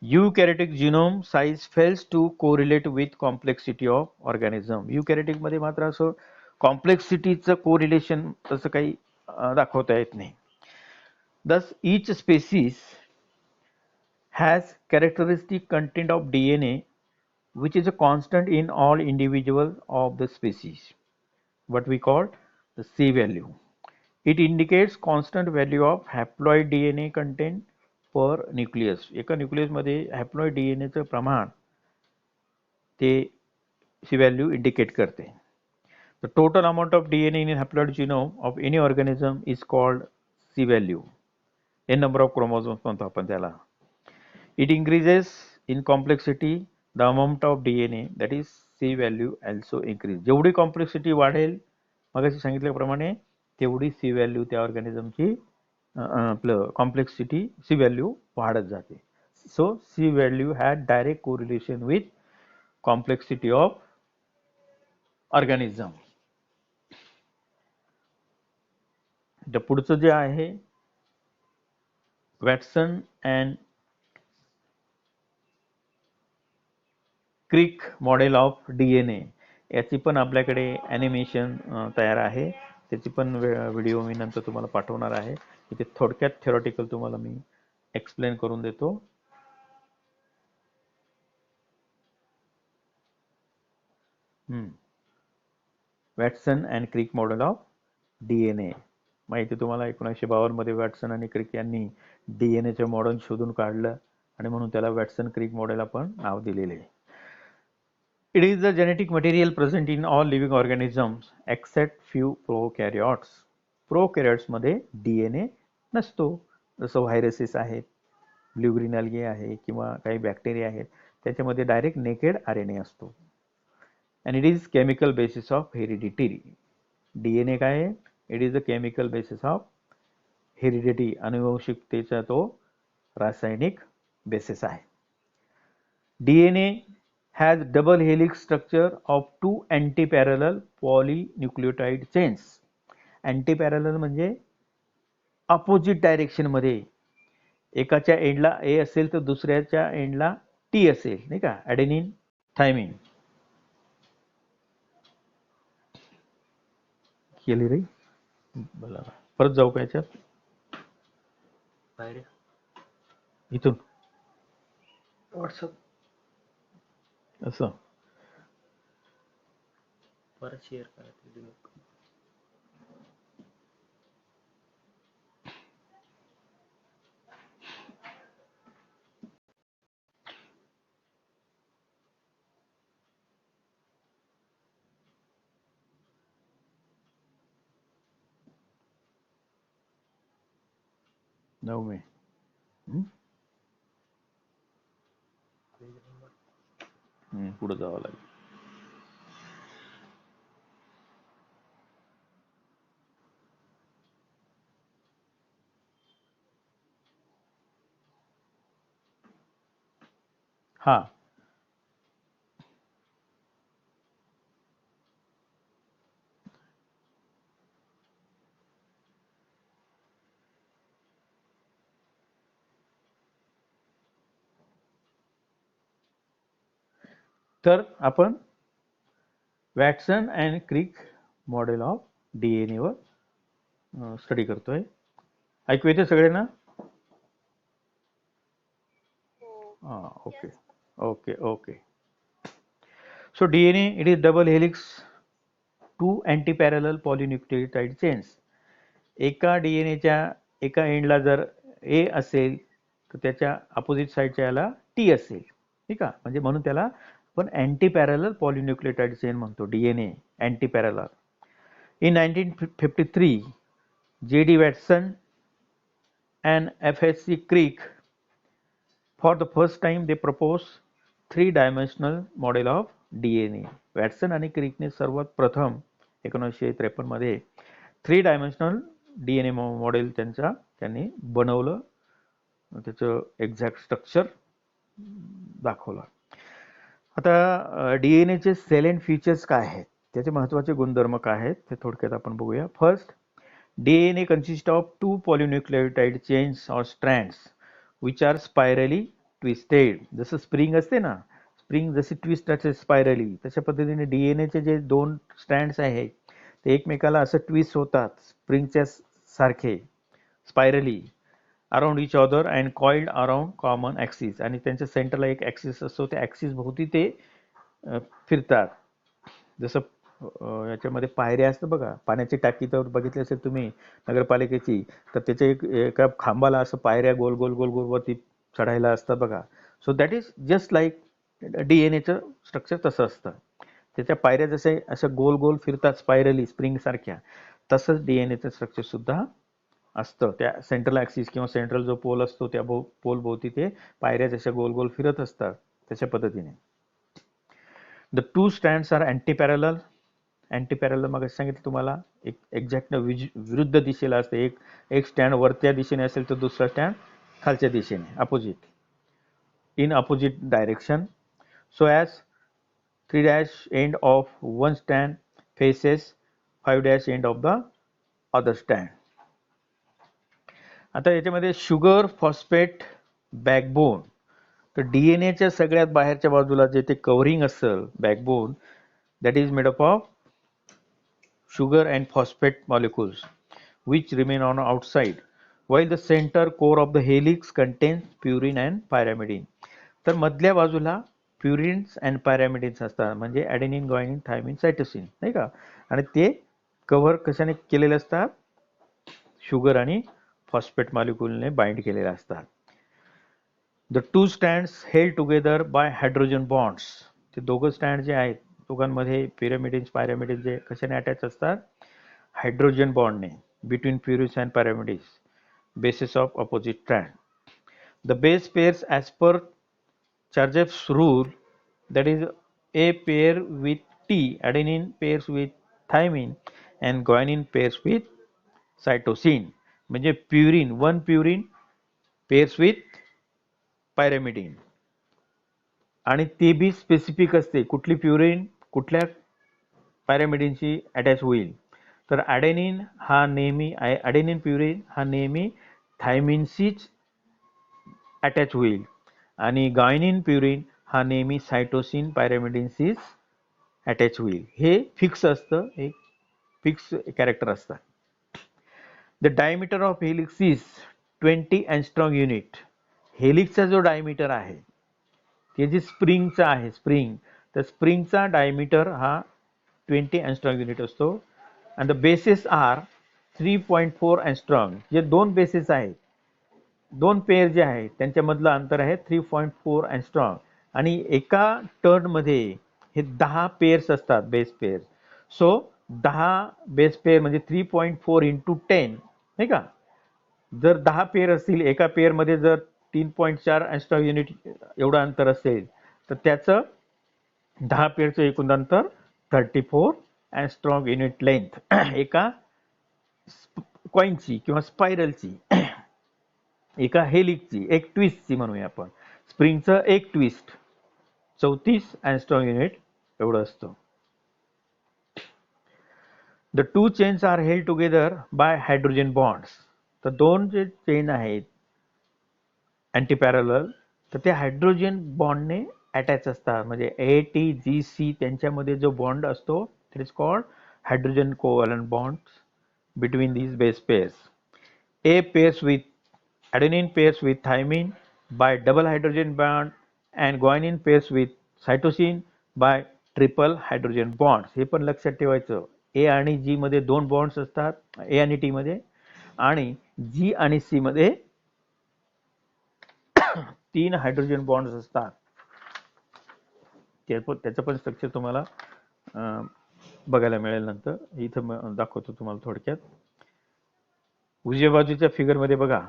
Eukaryotic genome size fails to correlate with complexity of organism. Eukaryotic मध्ये मात्र असं कॉम्प्लेक्सिटीचं correlation तसं काही दाखवता येत नाही. Thus each species has characteristic content of DNA which is a constant in all individuals of the species, what we call the C value. It indicates constant value of haploid DNA content per nucleus. एका nucleus मध्ये haploid DNA चं प्रमाण ते C value indicate करते. The total amount of DNA in haploid genome of any organism is called C value. N number of chromosomes म्हणतो आपण त्याला. It increases in complexity, the amount of DNA, that is C value also increase. जेवढी complexity वाढेल, मगाशी सांगितल्याप्रमाणे तेवढी C value त्या ऑर्गॅनिझमची आपलं कॉम्प्लेक्सिटी सी व्हॅल्यू वाढत जाते. So C value had direct correlation with complexity of organism. पुढचं जे आहे Watson and Crick model of DNA, याची पण आपल्याकडे ॲनिमेशन तयार आहे. त्याची पण व्हिडिओ मी नंतर तुम्हाला पाठवणार आहे. इथे थोडक्यात थेरॉटिकल तुम्हाला मी एक्सप्लेन करून देतो. Watson and Crick model of DNA. माहिती तुम्हाला 1952 मध्ये वॅटसन आणि क्रिक यांनी डीएनएचे मॉडेल शोधून काढलं आणि म्हणून त्याला वॅटसन क्रिक मॉडेल आपण नाव दिलेले. It is the genetic material present in all living organisms except few prokaryotes. Prokaryotes मध्ये DNA नसतो. जसं व्हायरसेस आहेत, ब्ल्यू ग्रीन अल्गे आहे किंवा काही बॅक्टेरिया आहेत, त्याच्यामध्ये डायरेक्ट नेकेड RNA असतो. And it is chemical basis of heredity. DNA काय आहे? It is the chemical basis of heredity. अनुवंशिकतेचा तो रासायनिक बेसिस आहे. DNA has double helix structure of two antiparallel polynucleotide chains. Antiparallel म्हणजे opposite direction मध्ये, एकाच्या एंडला A असेल तर दुसऱ्याच्या एंडला T असेल, नाही का, ॲडेनिन थायमिन. केली रे, परत जाऊ का याच्यात, इथून व्हॉट्सअप असं परत शेअर करायचं. नऊ मे पुढे जावं लागेल. हा, तर आपण Watson and Crick model of DNA वर स्टडी करतोय. ऐकू येते सगळ्यांना? Okay okay okay. So DNA, it is double helix, two antiparallel polynucleotide chains. एका डीएनएच्या एका एंडला जर ए असेल तर त्याच्या अपोजिट साईडच्या याला टी असेल, ठीक आहे. म्हणजे म्हणून त्याला आपण अँटीपॅरलल पॉलिन्यूक्लियोटाइड चेन म्हणतो, DNA antiparallel. In 1953, J.D. Watson and F.S.C. Crick, for the first time they proposed three-dimensional model of DNA. Watson आणि क्रिकने सर्वात प्रथम 1953 मध्ये 3 डायमेन्शनल DNA मॉडेल त्यांनी बनवलं, त्याचं एक्झॅक्ट स्ट्रक्चर दाखवलं. आता डीएनएचे सेल अँड फीचर्स काय आहेत, त्याचे महत्त्वाचे गुणधर्म काय आहेत ते थोडक्यात आपण बघूया. First, DNA consists of two polynucleotide chains or strands which are spirally twisted. जसं स्प्रिंग असते ना, स्प्रिंग जशी ट्विस्ट असते स्पायरली, तशा पद्धतीने डीएनएचे जे दोन स्टँड्स आहेत ते एकमेकाला असं ट्विस्ट होतात स्प्रिंगच्या सारखे spirally around each other and coiled around common axis. आणि त्यांच्या सेंटरला एक ॲक्सिस असतो, त्या ॲक्सिस भोवती ते फिरतात. जसं याच्यामध्ये पायऱ्या असतं बघा, पाण्याची टाकी तर बघितली असेल तुम्ही नगरपालिकेची, तर त्याच्या एका खांबाला असं पायऱ्या गोल गोल गोल गोल वरती चढायला असतात बघा. So that is just like डीएनएचं स्ट्रक्चर तसं असतं. त्याच्या पायऱ्या जसे अशा गोल गोल फिरतात स्पायरली स्प्रिंग सारख्या, तसंच डीएनएचं स्ट्रक्चर सुद्धा असतं. त्या सेंट्रल ॲक्सिस किंवा सेंट्रल जो पोल असतो त्या पोल भोवती ते पायऱ्या जशा गोल गोल फिरत असतात तशा पद्धतीने. The two strands are anti parallel. Anti parallel मग सांगितलं तुम्हाला, एक एक्झॅक्ट विरुद्ध दिशेला असते. एक स्टँड वरच्या दिशेने असेल तर दुसरा स्टँड खालच्या दिशेने, opposite, in opposite direction. So as 3' end of one stand faces 5' end of the other stand. आता याच्यामध्ये शुगर फॉस्फेट बॅकबोन. तर डीएनएच्या सगळ्यात बाहेरच्या बाजूला जे ते कव्हरिंग असेल backbone, that is made up of sugar and phosphate molecules which remain on outside, while the center core of the helix contains purine and pyrimidine. तर मधल्या बाजूला प्युरिन्स अँड पायरॅमिडिन्स असतात, म्हणजे ॲडेनिन, ग्वानिन, थायमिन, सायटोसिन, नाही का. आणि ते कव्हर कशाने केलेले असतात, शुगर आणि फॉस्फेट मॉलिक्यूलने बाइंड केलेले असतात. The two stands held together by hydrogen bonds. ते दोघं स्टँड जे आहेत दोघांमध्ये पिरॅमिडिन्स पायरॅमिडिन्स जे कशाने अटॅच असतात, हायड्रोजन बॉन्डने, between purines and pyrimidines, bases of opposite strand. The base pairs as per Chargaff's rule, that is A pair with T, adenine pairs with thymine and guanine pairs with cytosine. म्हणजे purine, one purine pairs with pyrimidine, आणि ते be specific असते कुठली purine कुठल्या पायरॅमिडिनशी attach होईल. तर ॲडेनिन हा नेहमी, ॲडेनिन प्युरिन हा नेहमी थायमिनशीच अटॅच होईल, आणि गायनिन प्युरिन हा नेहमी सायटोसिन पायरॅमिडिनशीच अटॅच होईल. हे फिक्स असतं, एक फिक्स कॅरेक्टर असतं. The diameter of helix is 20 angstrom unit. हेलिक्सचा जो डायमीटर आहे ते जे स्प्रिंगचा आहे, स्प्रिंग, तर स्प्रिंगचा डायमीटर हा 20 अँगस्ट्रॉम युनिट असतो. आणि द बेसेस आर 3.4 अँगस्ट्रॉम. जे दोन बेसेस आहेत, दोन पेअर जे आहेत त्यांच्यामधलं अंतर आहे 3.4 अँगस्ट्रॉम. आणि एका टर्नमध्ये हे 10 पेअर्स असतात, base pair. So 10 base pair म्हणजे 3.4 इंटू 10, नाही का. जर 10 पेअर असतील, एका पेअरमध्ये जर 3.4 अँगस्ट्रॉम युनिट एवढं अंतर असेल, तर त्याचं 10 पेअरचं एकूण अंतर 34 अँगस्ट्रॉम युनिट लेंथ. एका कॉइनची किंवा स्पायरलची, एका हेलिक्सची, एक ट्विस्टची म्हणूया आपण, स्प्रिंगचं एक ट्विस्ट 34 अँगस्ट्रॉम युनिट एवढं असतं. The two chains are held together by hydrogen bonds. तर दोन जे चेन आहेत अँटी पॅरलल, तर ते हायड्रोजन बॉन्डने अटॅच असतात. म्हणजे ATGC त्यांच्यामध्ये जो बॉन्ड असतो it is called hydrogen covalent bonds between these base pairs. A pairs with adenine pairs with thymine by double hydrogen bond and guanine pairs with cytosine by triple hydrogen bonds. हे पण लक्षात ठेवायचं. A आणि G मध्ये दोन bonds असतात, A आणि T मध्ये, आणि G आणि C मध्ये 3 हायड्रोजन बॉन्ड्स असतात. त्याचं पण स्ट्रक्चर तुम्हाला बघायला मिळेल नंतर. इथं दाखवतो तुम्हाला थोडक्यात. उजव्या बाजूच्या फिगरमध्ये बघा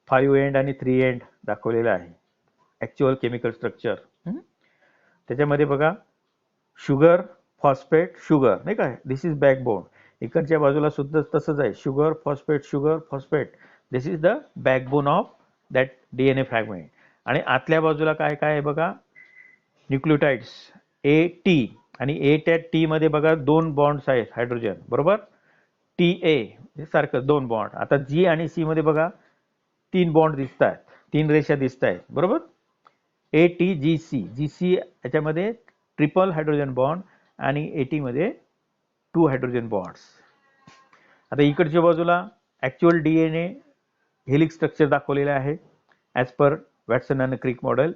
5 एंड आणि 3 एंड दाखवलेलं आहे, ॲक्च्युअल केमिकल स्ट्रक्चर. त्याच्यामध्ये बघा शुगर फॉस्फेट शुगर, नाही का, दिस इज बॅकबोन. इकडच्या बाजूला सुद्धा तसंच आहे, sugar phosphate, this is the backbone of that DNA fragment. आणि आतल्या बाजूला काय काय आहे बघा, न्यूक्लियोटाइड्स AT, आणि A त्या T मध्ये बघा दोन बॉन्ड्स आहेत हायड्रोजन, बरोबर, TA सारखं दोन बॉन्ड. आता G आणि C मध्ये बघा 3 बॉन्ड दिसत आहेत, 3 रेषा दिसत आहेत, बरोबर. ATGC. GC याच्यामध्ये ट्रिपल हायड्रोजन बॉन्ड आणि AT मध्ये 2 हायड्रोजन बॉन्ड्स. आता इकडच्या बाजूला ऍक्च्युअल DNA हेलिक्स स्ट्रक्चर दाखवलेलं आहे ॲज पर वॅटसन आणि क्रिक मॉडेल.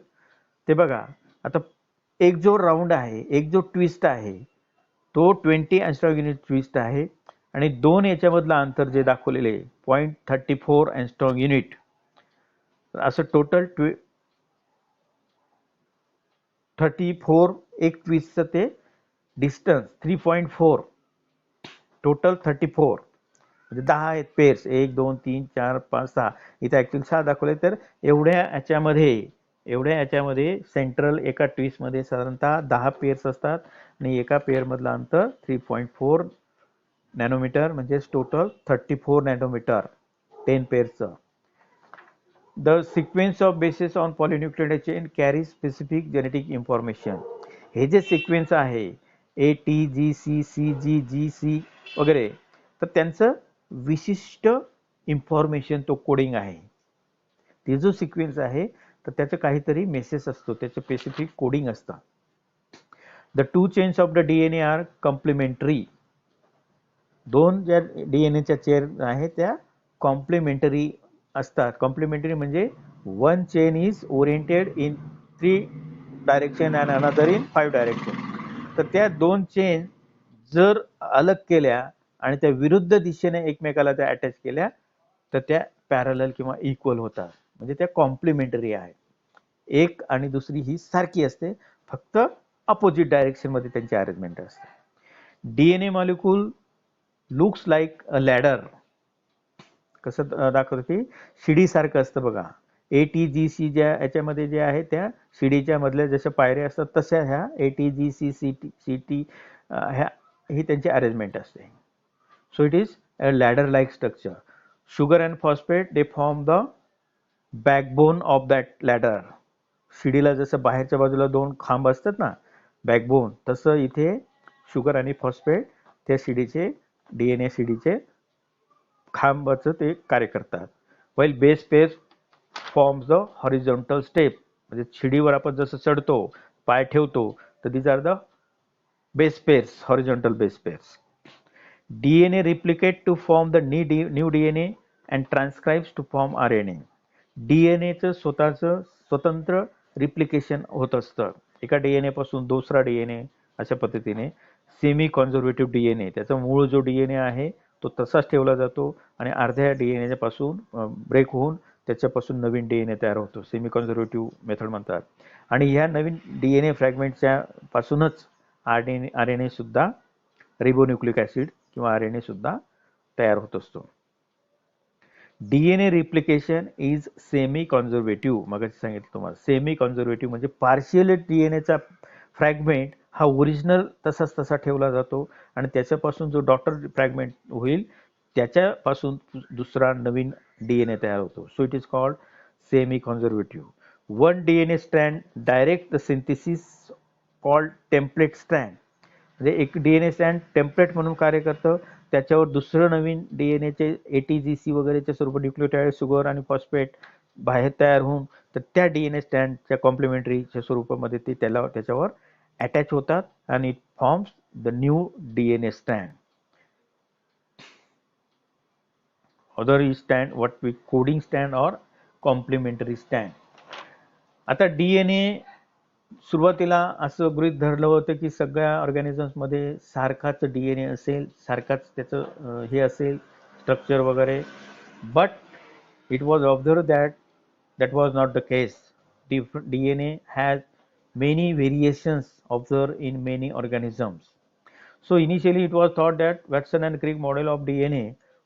ते बघा, आता एक जो राऊंड आहे, एक जो ट्विस्ट आहे तो 20 अँगस्ट्रॉम युनिट ट्विस्ट आहे आणि दोन याच्यामधलं अंतर जे दाखवलेले 0.34 अँगस्ट्रॉम युनिट. असं टोटल 34 एक ट्विस्टचं ते डिस्टन्स 3.4 टोटल 34 म्हणजे 10 आहेत पेअर्स, 1 2 3 4 5 6. इथे ऍक्च्युअली 6 दाखवले. तर एवढ्या याच्यामध्ये सेंट्रल एका ट्विस्ट मध्ये साधारणतः 10 पेअर्स असतात आणि एका पेअर मधलं अंतर 3.4 नॅनोमीटर म्हणजे total 34 nanometre 10 पेअर्सचं. The sequence of bases on polynucleotide chain carries specific genetic information. हे जे सिक्वेन्स आहे ATGC वगैरे, तर त्यांचं विशिष्ट इन्फॉर्मेशन तो कोडिंग आहे. ते जो सिक्वेन्स आहे तर त्याचं काहीतरी मेसेज असतो, त्याचं स्पेसिफिक कोडिंग असतं. The two chains of the DNA are complementary. दोन ज्या DNAच्या चेन आहेत त्या कॉम्प्लिमेंटरी असतात. कॉम्प्लिमेंटरी म्हणजे one chain is oriented in 3 direction and another in 5 direction. तर त्या दोन चेन जर अलग केल्या आणि त्या विरुद्ध दिशेने एकमेकाला त्या अटॅच केल्या तर त्या पॅरलल किंवा इक्वल होतात, म्हणजे त्या कॉम्प्लिमेंटरी आहे. एक आणि दुसरी ही सारखी असते, फक्त अपोजिट डायरेक्शन मध्ये त्यांची अरेंजमेंट असते. DNA molecule looks like a ladder. कसं दाखवतं की शिडीसारखं असतं बघा. ATGC ज्या याच्यामध्ये जे आहे त्या शिडीच्या मधल्या जशा पायऱ्या असतात तशा ह्या ATGC CT ह्या ही त्यांची अरेंजमेंट असते. So it is a ladder like structure. Sugar and phosphate they form the backbone of that ladder. शिडीला जसं बाहेरच्या बाजूला दोन खांब असतात ना बॅकबोन, तसं इथे शुगर आणि फॉस्फेट त्या शिडीचे DNA शिडीचे खांबाचं ते कार्य करतात. Well base pair forms the horizontal step. म्हणजे शिडीवर आपण जसं चढतो, पाय ठेवतो, तर these are the base pairs, horizontal base pairs. DNA replicate to form the new DNA and transcribes to form RNA. DNAचं स्वतःचं स्वतंत्र रिप्लिकेशन होत असतं. एका DNA पासून दुसरा DNA अशा पद्धतीने. सेमी कॉन्झर्वेटिव्ह DNA, त्याचा मूळ जो DNA आहे तो तसाच ठेवला जातो आणि अर्ध्या DNA पासून ब्रेक होऊन त्याच्यापासून नवीन DNA तयार होतो. सेमी कॉन्झर्वेटिव्ह मेथड म्हणतात. आणि ह्या नवीन DNA फ्रॅगमेंटच्या पासूनच RNA सुद्धा रिबोन्यूक्लिक ऍसिड किंवा RNA सुद्धा तयार होत असतो. DNA replication is semi conservative. मगाशी सांगितलं तुम्हाला, सेमी कॉन्झर्वेटिव्ह म्हणजे पार्शियल DNAचा फ्रॅगमेंट हा ओरिजिनल तसाच तसा ठेवला जातो आणि त्याच्यापासून जो डॉटर फ्रॅगमेंट होईल त्याच्यापासून दुसरा नवीन DNA तयार होतो. So it is called semi conservative. One DNA strand direct the synthesis called template strand. म्हणजे एक DNA स्ट्रँड टेम्पलेट म्हणून कार्य करतं, त्याच्यावर दुसरं नवीन DNAचे ATGC वगैरेच्या स्वरूपात न्यूक्लियोटाइड, शुगर आणि फॉस्फेट बाहेर तयार होऊन तर त्या DNA स्टँडच्या कॉम्प्लिमेंटरीच्या स्वरूपामध्ये ते त्याच्यावर अटॅच होतात आणि it forms the new DNA stand. Other stand what we coding stand और कॉम्प्लिमेंटरी स्टँड. आता DNA सुरुवातीला असं गृहीत धरलं होतं की सगळ्या ऑर्गॅनिझम्समध्ये सारखाच DNA असेल, सारखाच त्याचं हे असेल स्ट्रक्चर वगैरे. But it was observe that was not the case. DNA has many variations observed in many organisms. So initially it was thought that Watson and Crick model of DNA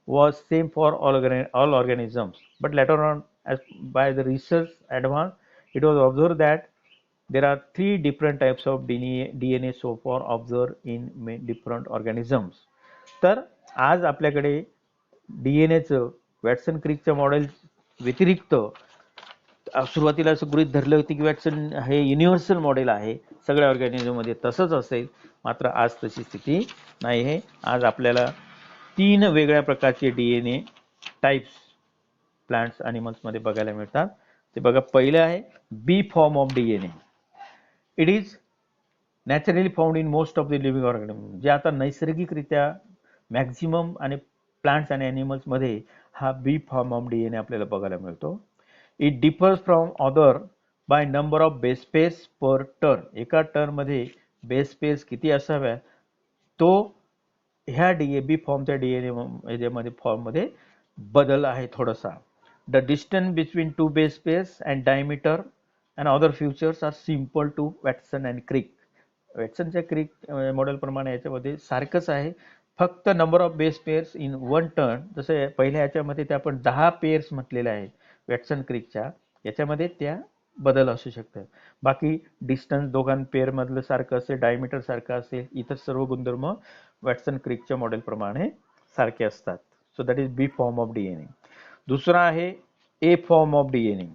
was same for all organisms. But later on, as by the research advance, it was observed that there are 3 different types of DNA so far observed in different organisms. तर आज आपल्याकडे DNAचं Watson क्रिकच्या model व्यतिरिक्त सुरुवातीला असं गृहीत धरलं होतं की वॅटसन हे युनिव्हर्सल मॉडेल आहे, सगळ्या ऑर्गॅनिझममध्ये तसंच असेल. मात्र आज तशी स्थिती नाही आहे. आज आपल्याला 3 वेगळ्या प्रकारचे DNA टाइप्स प्लांट्स, ॲनिमल्समध्ये बघायला मिळतात. ते बघा, पहिलं आहे B form of DNA. It is naturally found in most of the living organism. जे आता नैसर्गिकरित्या मॅक्झिमम आणि प्लांट्स आणि ॲनिमल्समध्ये हा बी फॉर्म ऑफ डीएनए आपल्याला बघायला मिळतो. It differs from other by number of base pairs per turn. एका टर्नमध्ये बेस पेअर्स किती असाव्या, तो ह्या बी फॉर्मच्या डीएनए याच्यामध्ये फॉर्ममध्ये बदल आहे थोडासा. The distance between two base pairs and diameter and other features are simple to Watson and Crick. वॅटसनच्या क्रिक मॉडेलप्रमाणे याच्यामध्ये सारखंच आहे, फक्त number of base pairs in one turn. जसं पहिल्या याच्यामध्ये ते आपण 10 पेअर्स म्हटलेले आहे वॅटसन क्रिकच्या, याच्यामध्ये त्या बदल असू शकतात. बाकी डिस्टन्स दोघां पेअरमधलं सारखं असेल, डायमीटर सारखं असेल, इतर सर्व गुणधर्म वॅटसन क्रिकच्या मॉडेलप्रमाणे सारखे असतात. So that is B form of DNA. दुसरा आहे A form of DNA.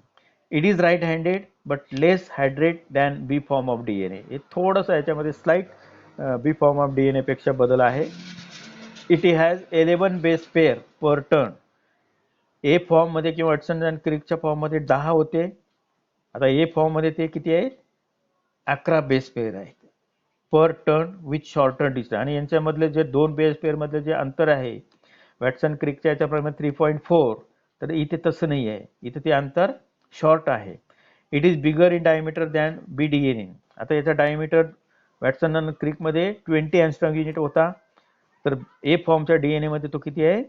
It is right handed but less hydrate than B form of DNA. हे थोडंसं याच्यामध्ये slight B form of DNA पेक्षा बदल आहे. It has 11 base pair per turn. A form मध्ये किंवा वॅटसन अँड क्रिकच्या फॉर्म मध्ये 10 होते. आता ए फॉर्म मध्ये ते किती आहे, 11 बेस पेअर आहेत पर टर्न विथ शॉर्टर डिस्टन्स. आणि यांच्यामधले जे 2 बेस पेअर मधले जे अंतर आहे वॅटसन क्रिकच्या याच्याप्रमाणे 3.4, तर इथे तसं नाही आहे, इथे ते अंतर शॉर्ट आहे. It is bigger in diameter than B DNA. आता याचा डायमीटर वॅटसन अँड क्रिकमध्ये 20 अँगस्ट्रॉम युनिट होता, तर ए फॉर्मच्या डीएनए मध्ये तो किती आहे,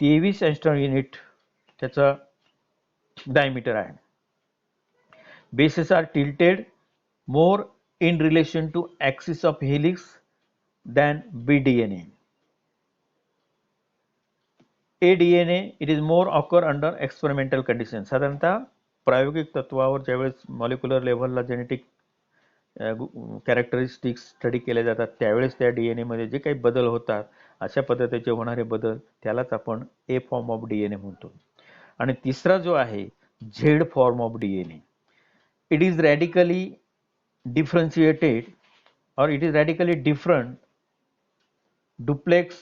23 अँगस्ट्रॉम युनिट त्याचा डायमीटर आहे. Bases are tilted more in relation to axis of helix than bDNA. aDNA it is more occur under experimental conditions. साधारणतः प्रायोगिक तत्वावर ज्यावेळेस मॉलिक्युलर लेव्हलला जेनेटिक कॅरेक्टरिस्टिक्स स्टडी केल्या जातात, त्यावेळेस त्या डीएनए मध्ये जे काही बदल होतात, अशा पद्धतीचे होणारे बदल त्यालाच आपण ए फॉर्म ऑफ डीएनए म्हणतो. आणि तिसरा जो आहे Z form of DNA. It is radically differentiated or it is radically different duplex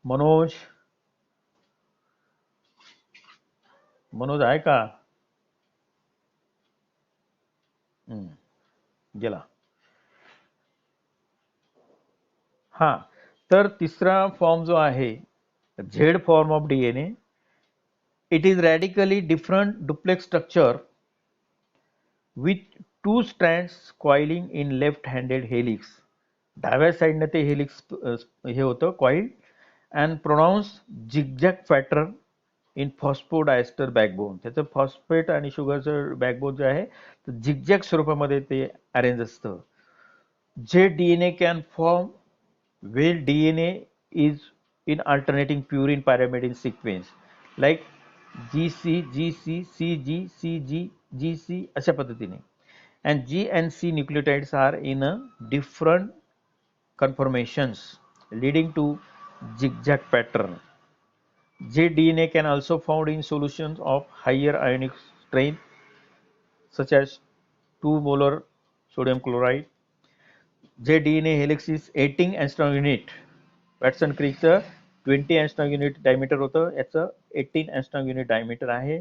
Manoj आहे का, गेला. हा, तर तिसरा फॉर्म जो आहे Z form of DNA. It is radically different duplex structure with 2 strands coiling in left-handed helix. डाव्या साइडने ते हेलिक्स हे होतं coil and pronounced zigzag pattern in phosphodiester backbone. त्याचं फॉस्फेट आणि शुगरचं बॅकबोन जे आहे तर झिगझॅग स्वरूपामध्ये ते अरेंज असतं. जे DNA can form well DNA is in alternating purine pyrimidine sequence like GC GC CG CG GC अशा पद्धतीने. and G and C nucleotides are in a different conformations leading to zigzag pattern. J DNA can also found in solutions of higher ionic strength such as 2 molar sodium chloride. J DNA helix is 18 angstrom unit. Watson क्रिकचं 20 angstrom unit diameter होतं, याचं 18 angstrom unit diameter आहे.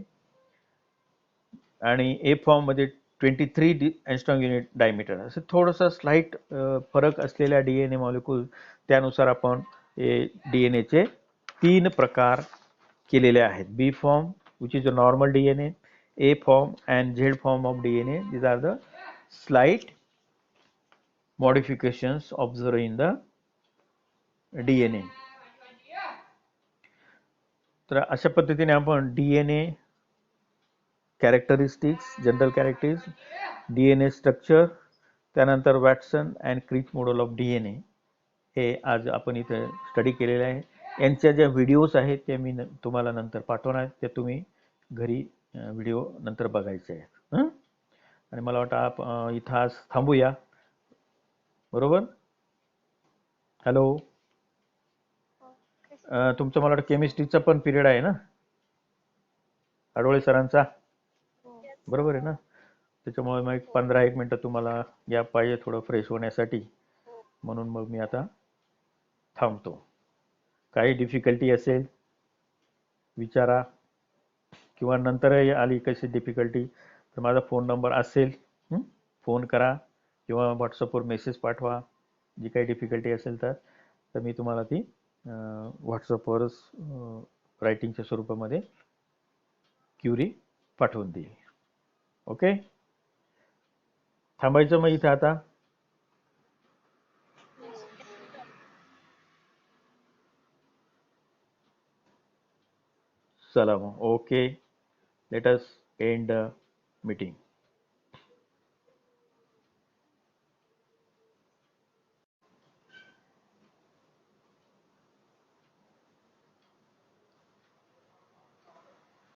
आणि ए form मध्ये 23 angstrom unit diameter. असं थोडंसं slight फरक असलेल्या डीएनए मॉलिक्यूल, त्यानुसार आपण डीएनएचे 3 प्रकार केलेले आहेत. B form which is a normal DNA, A form and Z form of DNA. These are the slight modifications observe in the DNA. तर अशा पद्धतीने आपण DNA characteristics, general characteristics, DNA structure, त्यानंतर Watson and Crick model of DNA हे आज आपण इथे study केलेले आहे. यांच्या ज्या व्हिडिओज आहेत ते मी तुम्हाला नंतर पाठवणार, ते तुम्ही घरी व्हिडिओ नंतर बघायचे आहेत. आणि मला वाटतं इथं आज थांबूया, बरोबर. हॅलो, तुमचं मला वाटतं केमिस्ट्रीचा पण पिरियड आहे ना, आडवळे सरांचा, बरोबर आहे ना. त्याच्यामुळे मग 15-1 मिनिटं तुम्हाला गॅप पाहिजे थोडं फ्रेश होण्यासाठी, म्हणून मग मी आता थांबतो. काही डिफिकल्टी असेल विचारा, किंवा नंतर आली कशी डिफिकल्टी तर माझा फोन नंबर असेल, फोन करा किंवा व्हॉट्सअपवर मेसेज पाठवा. जी काही डिफिकल्टी असेल तर मी तुम्हाला ती व्हॉट्सअपवरच रायटिंगच्या स्वरूपामध्ये क्युरी पाठवून देईल. ओके, थांबायचं मग इथे आता. चला मग, okay, let us and the meeting.